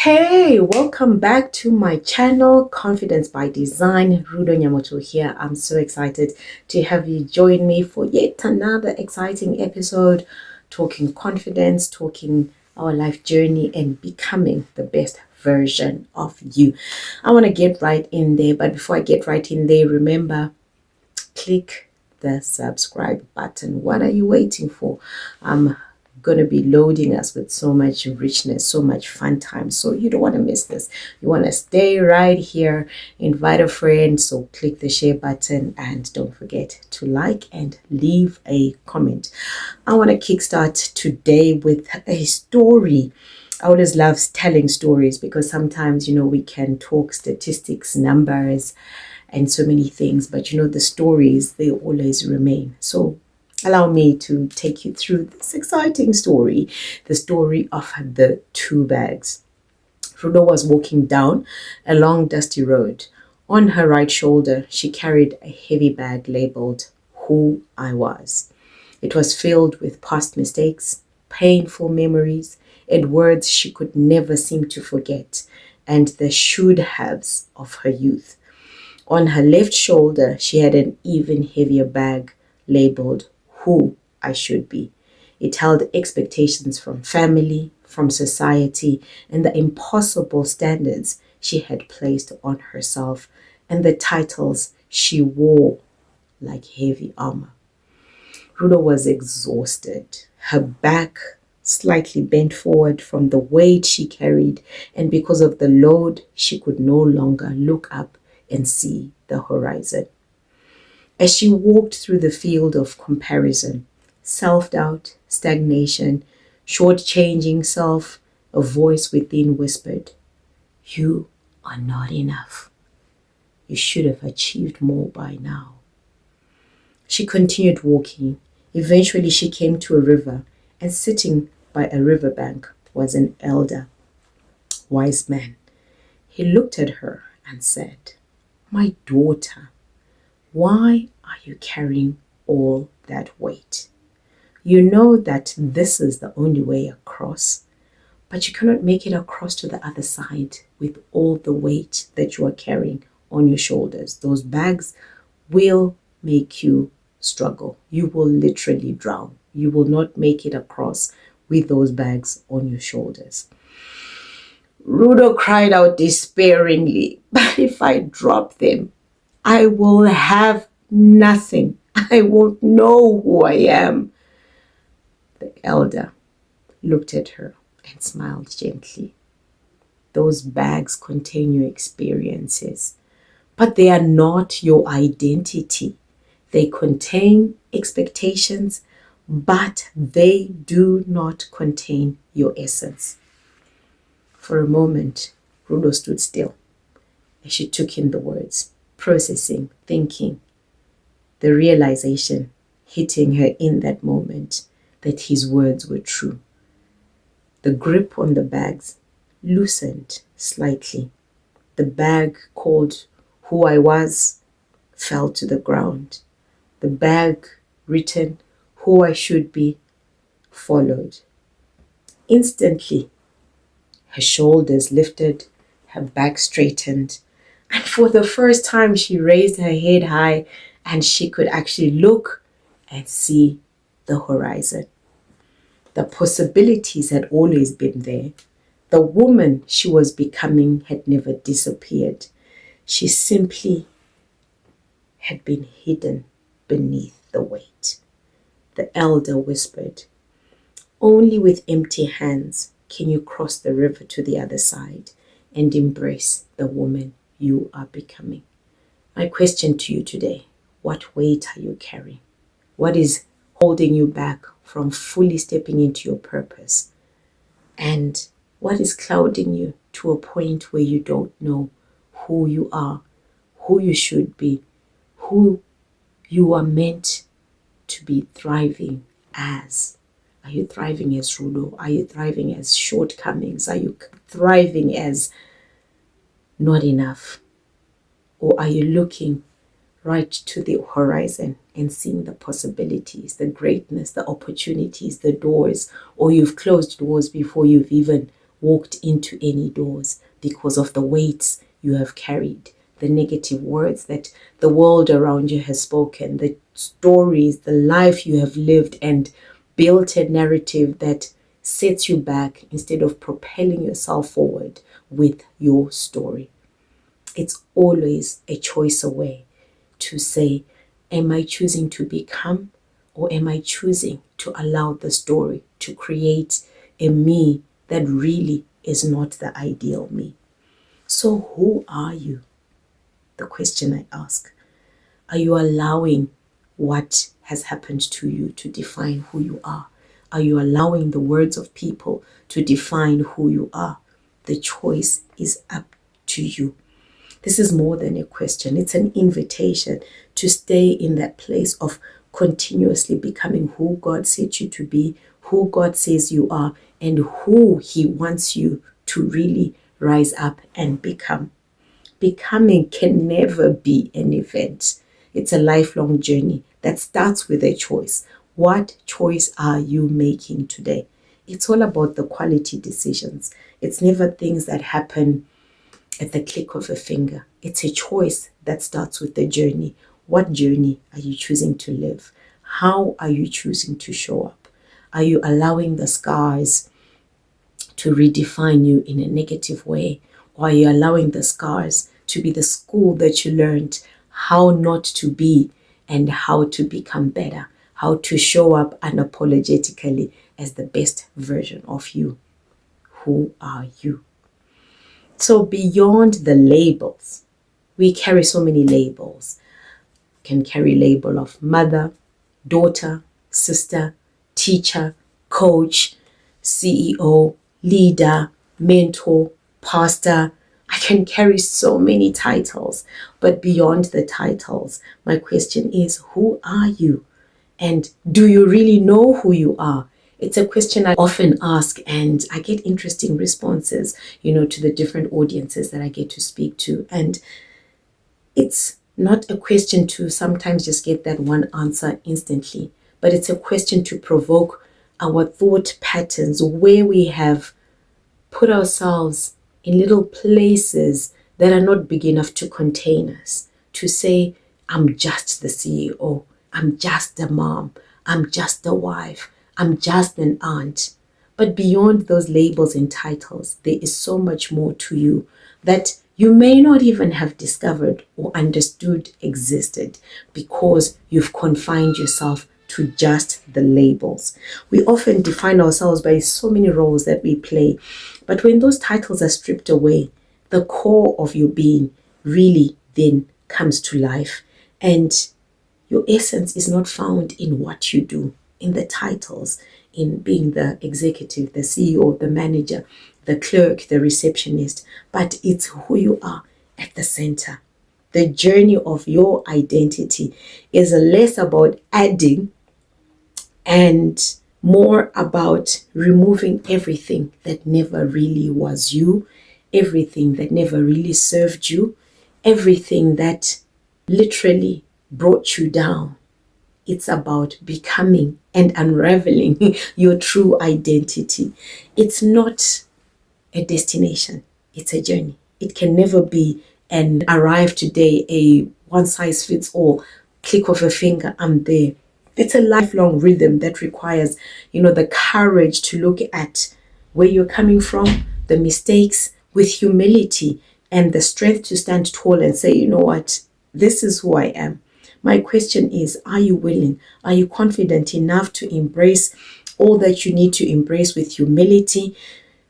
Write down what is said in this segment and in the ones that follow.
Hey, welcome back to my channel, Confidence by Design. Rudo Nyamoto here. I'm so excited to have you join me for yet another exciting episode, talking confidence, talking our life journey and becoming the best version of you. I want to get right in there, but before I get right in there, remember, click the subscribe button. What are you waiting for? I'm going to be loading us with so much richness, so much fun time. So you don't want to miss this. You want to stay right here, invite a friend. So click the share button and don't forget to like and leave a comment. I want to kickstart today with a story. I always love telling stories because sometimes, we can talk statistics, numbers, and so many things, but the stories, they always remain. So allow me to take you through this exciting story, the story of the two bags. Rudo was walking down a long dusty road. On her right shoulder, she carried a heavy bag labeled Who I Was. It was filled with past mistakes, painful memories, and words she could never seem to forget, and the should haves of her youth. On her left shoulder, she had an even heavier bag labeled Who I Should Be. It held expectations from family, from society, and the impossible standards she had placed on herself, and the titles she wore like heavy armor. Rudo was exhausted, her back slightly bent forward from the weight she carried, and because of the load, she could no longer look up and see the horizon. As she walked through the field of comparison, self-doubt, stagnation, shortchanging self, a voice within whispered, "You are not enough. You should have achieved more by now." She continued walking. Eventually she came to a river, and sitting by a riverbank was an elder, wise man. He looked at her and said, "My daughter, why are you carrying all that weight? You know that this is the only way across, but you cannot make it across to the other side with all the weight that you are carrying on your shoulders. Those bags will make you struggle. You will literally drown. You will not make it across with those bags on your shoulders." Rudo cried out despairingly, "But if I drop them, I will have nothing. I won't know who I am." The elder looked at her and smiled gently. "Those bags contain your experiences, but they are not your identity. They contain expectations, but they do not contain your essence." For a moment, Rudo stood still as she took in the words, processing, thinking, the realization hitting her in that moment that his words were true. The grip on the bags loosened slightly. The bag called Who I Was fell to the ground. The bag written Who I Should Be followed. Instantly, her shoulders lifted, her back straightened, and for the first time she raised her head high and she could actually look and see the horizon. The possibilities had always been there. The woman she was becoming had never disappeared. She simply had been hidden beneath the weight. The elder whispered, "Only with empty hands can you cross the river to the other side and embrace the woman you are becoming." My question to you today, what weight are you carrying? What is holding you back from fully stepping into your purpose? And what is clouding you to a point where you don't know who you are, who you should be, who you are meant to be thriving as? Are you thriving as Rudo? Are you thriving as shortcomings? Are you thriving as not enough? Or are you looking right to the horizon and seeing the possibilities, the greatness, the opportunities, the doors, or you've closed doors before you've even walked into any doors because of the weights you have carried, the negative words that the world around you has spoken, the stories, the life you have lived, and built a narrative that sets you back instead of propelling yourself forward with your story. It's always a choice away to say, am I choosing to become, or am I choosing to allow the story to create a me that really is not the ideal me? So who are you? The question I ask. Are you allowing what has happened to you to define who you are? Are you allowing the words of people to define who you are? The choice is up to you. This is more than a question. It's an invitation to stay in that place of continuously becoming who God said you to be, who God says you are, and who He wants you to really rise up and become. Becoming can never be an event. It's a lifelong journey that starts with a choice. What choice are you making today? It's all about the quality decisions. It's never things that happen at the click of a finger. It's a choice that starts with the journey. What journey are you choosing to live? How are you choosing to show up? Are you allowing the scars to redefine you in a negative way? Or are you allowing the scars to be the school that you learned how not to be and how to become better, how to show up unapologetically as the best version of you? Who are you? So beyond the labels, we carry so many labels. Can carry label of mother, daughter, sister, teacher, coach, CEO, leader, mentor, pastor. I can carry so many titles, but beyond the titles, my question is, who are you? And do you really know who you are? It's a question I often ask, and I get interesting responses, to the different audiences that I get to speak to. And it's not a question to sometimes just get that one answer instantly, but it's a question to provoke our thought patterns where we have put ourselves in little places that are not big enough to contain us, to say, I'm just the CEO, I'm just a mom, I'm just a wife, I'm just an aunt. But beyond those labels and titles, there is so much more to you that you may not even have discovered or understood existed because you've confined yourself to just the labels. We often define ourselves by so many roles that we play, but when those titles are stripped away, the core of your being really then comes to life, and your essence is not found in what you do, in the titles, in being the executive, the CEO, the manager, the clerk, the receptionist, but it's who you are at the center. The journey of your identity is less about adding and more about removing everything that never really was you, everything that never really served you, everything that literally brought you down. It's about becoming and unraveling your true identity. It's not a destination, it's a journey. It can never be an arrive today, a one size fits all, click of a finger, I'm there. It's a lifelong rhythm that requires, the courage to look at where you're coming from, the mistakes with humility, and the strength to stand tall and say, you know what, this is who I am. My question is, are you willing? Are you confident enough to embrace all that you need to embrace with humility?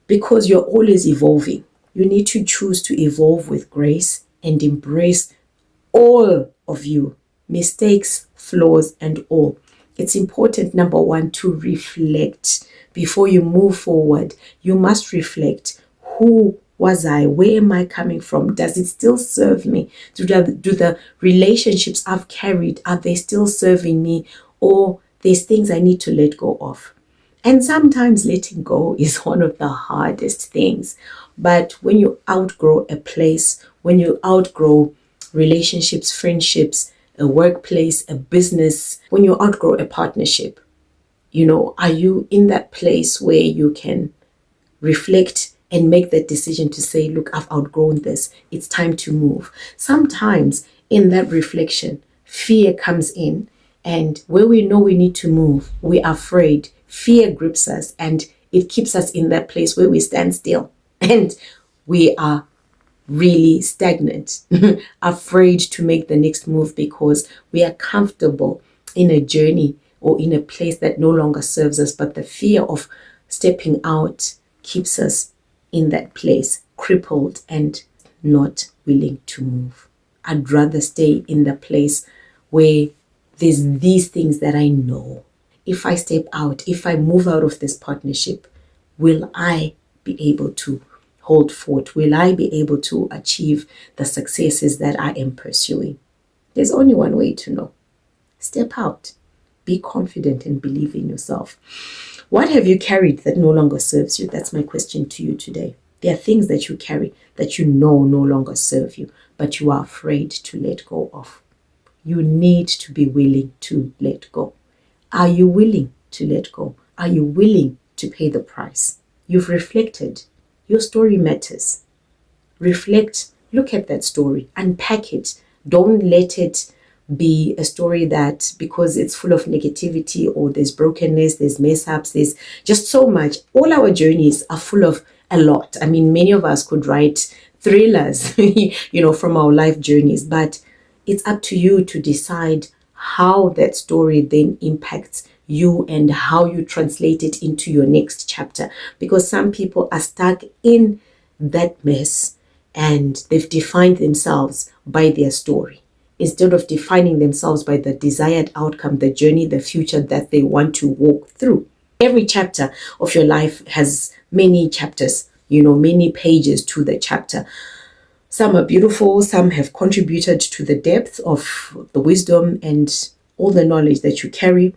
Because you're always evolving. You need to choose to evolve with grace and embrace all of you, mistakes, flaws, and all. It's important, number one, to reflect. Before you move forward, you must reflect. Who was I? Where am I coming from? Does it still serve me? Do the relationships I've carried, are they still serving me? Or there's things I need to let go of? And sometimes letting go is one of the hardest things. But when you outgrow a place, when you outgrow relationships, friendships, a workplace, a business, when you outgrow a partnership, are you in that place where you can reflect and make that decision to say, look, I've outgrown this. It's time to move. Sometimes in that reflection, fear comes in, and where we know we need to move, we are afraid. Fear grips us and it keeps us in that place where we stand still and we are really stagnant, afraid to make the next move because we are comfortable in a journey or in a place that no longer serves us. But the fear of stepping out keeps us in that place, crippled and not willing to move. I'd rather stay in the place where there's these things that I know. If I step out, if I move out of this partnership, will I be able to hold fort? Will I be able to achieve the successes that I am pursuing? There's only one way to know. Step out. Be confident and believe in yourself. What have you carried that no longer serves you? That's my question to you today. There are things that you carry that you know no longer serve you, but you are afraid to let go of. You need to be willing to let go. Are you willing to let go? Are you willing to pay the price? You've reflected. Your story matters. Reflect, look at that story, unpack it. Don't let it be a story that because it's full of negativity or there's brokenness, there's mess ups, there's just so much. All our journeys are full of a lot. I mean, many of us could write thrillers, from our life journeys, but it's up to you to decide how that story then impacts you and how you translate it into your next chapter. Because some people are stuck in that mess and they've defined themselves by their story instead of defining themselves by the desired outcome, the journey, the future that they want to walk through. Every chapter of your life has many chapters, many pages to the chapter. Some are beautiful, some have contributed to the depth of the wisdom and all the knowledge that you carry.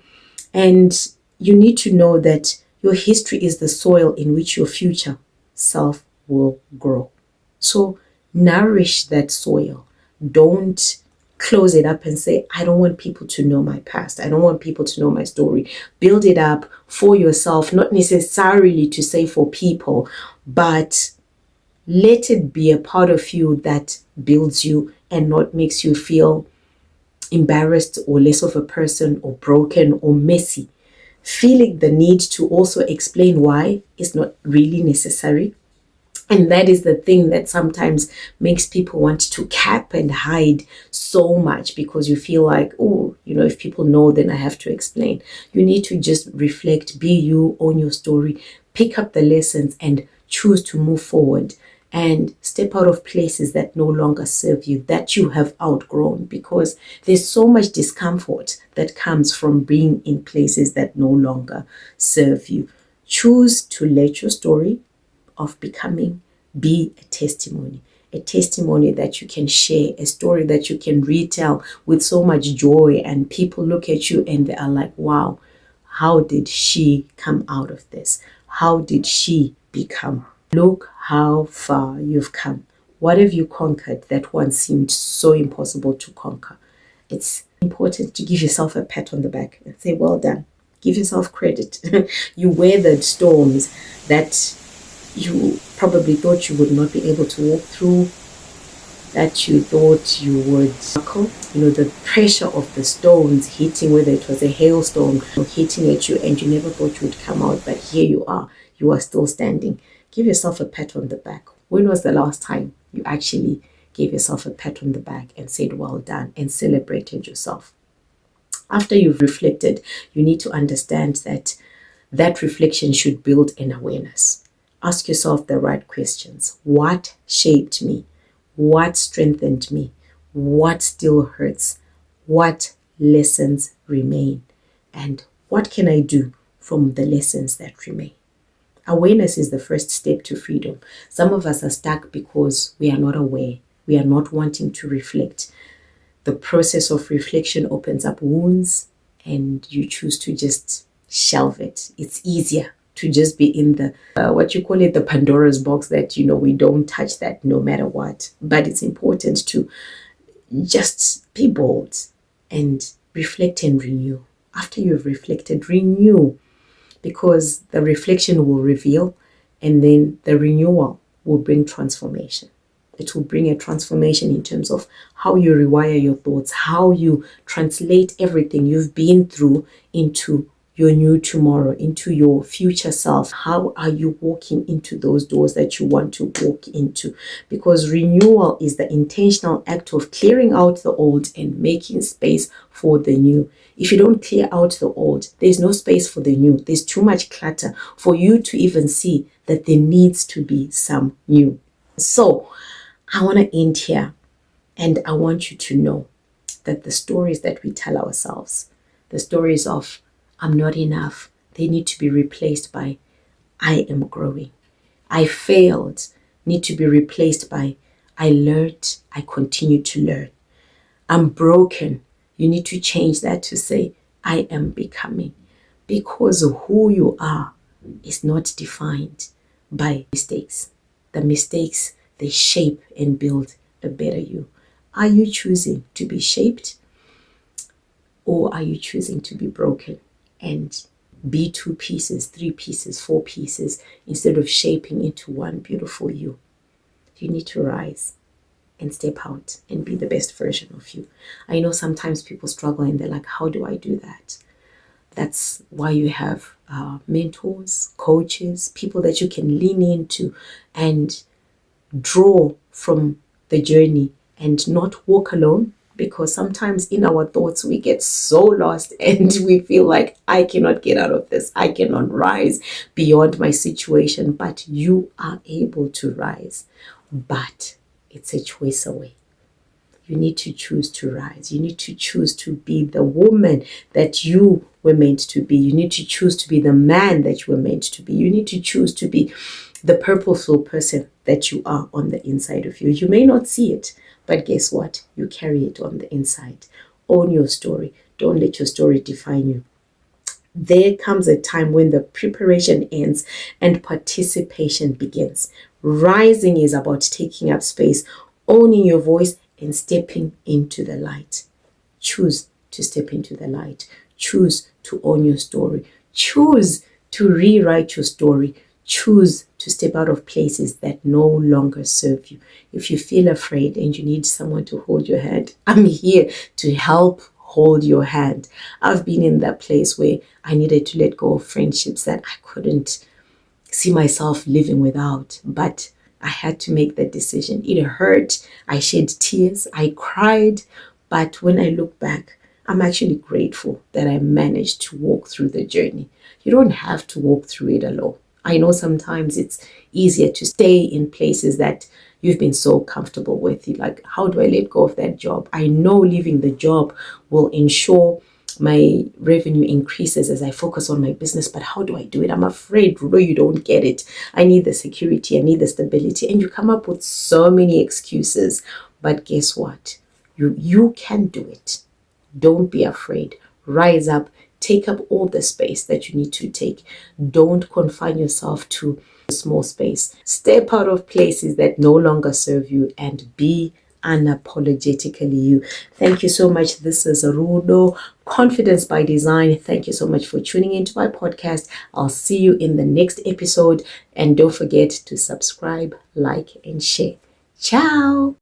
And you need to know that your history is the soil in which your future self will grow. So nourish that soil. Don't close it up and say, I don't want people to know my past. I don't want people to know my story. Build it up for yourself, not necessarily to say for people, but let it be a part of you that builds you and not makes you feel embarrassed or less of a person or broken or messy. Feeling the need to also explain why is not really necessary. And that is the thing that sometimes makes people want to cap and hide so much, because you feel like, if people know, then I have to explain. You need to just reflect, be you, own your story, pick up the lessons and choose to move forward and step out of places that no longer serve you, that you have outgrown, because there's so much discomfort that comes from being in places that no longer serve you. Choose to let your story of becoming be a testimony that you can share, a story that you can retell with so much joy, and people look at you and they are like, wow, how did she come out of this? How did she become? Look how far you've come. What have you conquered that once seemed so impossible to conquer? It's important to give yourself a pat on the back and say, well done. Give yourself credit. You weathered storms that you probably thought you would not be able to walk through, that you thought you would buckle. The pressure of the stones hitting, whether it was a hailstone hitting at you, and you never thought you would come out, but here you are still standing. Give yourself a pat on the back. When was the last time you actually gave yourself a pat on the back and said, well done, and celebrated yourself? After you've reflected, you need to understand that reflection should build an awareness. Ask yourself the right questions. What shaped me? What strengthened me? What still hurts? What lessons remain? And what can I do from the lessons that remain? Awareness is the first step to freedom. Some of us are stuck because we are not aware. We are not wanting to reflect. The process of reflection opens up wounds and you choose to just shelve it. It's easier to just be in the, the Pandora's box that, we don't touch that no matter what. But it's important to just be bold and reflect and renew. After you've reflected, renew, because the reflection will reveal And then the renewal will bring transformation. It will bring a transformation in terms of how you rewire your thoughts, how you translate everything you've been through into your new tomorrow, into your future self. How are you walking into those doors that you want to walk into? Because renewal is the intentional act of clearing out the old and making space for the new. If you don't clear out the old, there's no space for the new. There's too much clutter for you to even see that there needs to be some new. So I want to end here, and I want you to know that the stories that we tell ourselves, the stories of I'm not enough, they need to be replaced by I am growing. I failed need to be replaced by I learned, I continue to learn. I'm broken. You need to change that to say I am becoming, because who you are is not defined by mistakes. The mistakes, they shape and build a better you. Are you choosing to be shaped, or are you choosing to be broken and be 2 pieces, 3 pieces, 4 pieces instead of shaping into one beautiful you? You need to rise and step out and be the best version of you. I know sometimes people struggle and they're like, how do I do that? That's why you have mentors, coaches, people that you can lean into and draw from the journey and not walk alone. Because sometimes in our thoughts, we get so lost and we feel like I cannot get out of this. I cannot rise beyond my situation. But you are able to rise. But it's a choice away. You need to choose to rise. You need to choose to be the woman that you were meant to be. You need to choose to be the man that you were meant to be. You need to choose to be the purposeful person that you are on the inside of you. You may not see it, but guess what? You carry it on the inside. Own your story. Don't let your story define you. There comes a time when the preparation ends and participation begins. Rising is about taking up space, owning your voice, and stepping into the light. Choose to step into the light. Choose to own your story. Choose to rewrite your story. Choose to step out of places that no longer serve you. If you feel afraid and you need someone to hold your hand, I'm here to help hold your hand. I've been in that place where I needed to let go of friendships that I couldn't see myself living without, but I had to make that decision. It hurt. I shed tears. I cried. But when I look back, I'm actually grateful that I managed to walk through the journey. You don't have to walk through it alone. I know sometimes it's easier to stay in places that you've been so comfortable with. You're like, how do I let go of that job? I know leaving the job will ensure my revenue increases as I focus on my business, but how do I do it? I'm afraid, Rudo, you don't get it. I need the security, I need the stability, and you come up with so many excuses. But guess what? You can do it. Don't be afraid. Rise up. Take up all the space that you need to take. Don't confine yourself to a small space. Step out of places that no longer serve you and be unapologetically you. Thank you so much. This is Rudo, Confidence by Design. Thank you so much for tuning into my podcast. I'll see you in the next episode. And don't forget to subscribe, like, and share. Ciao.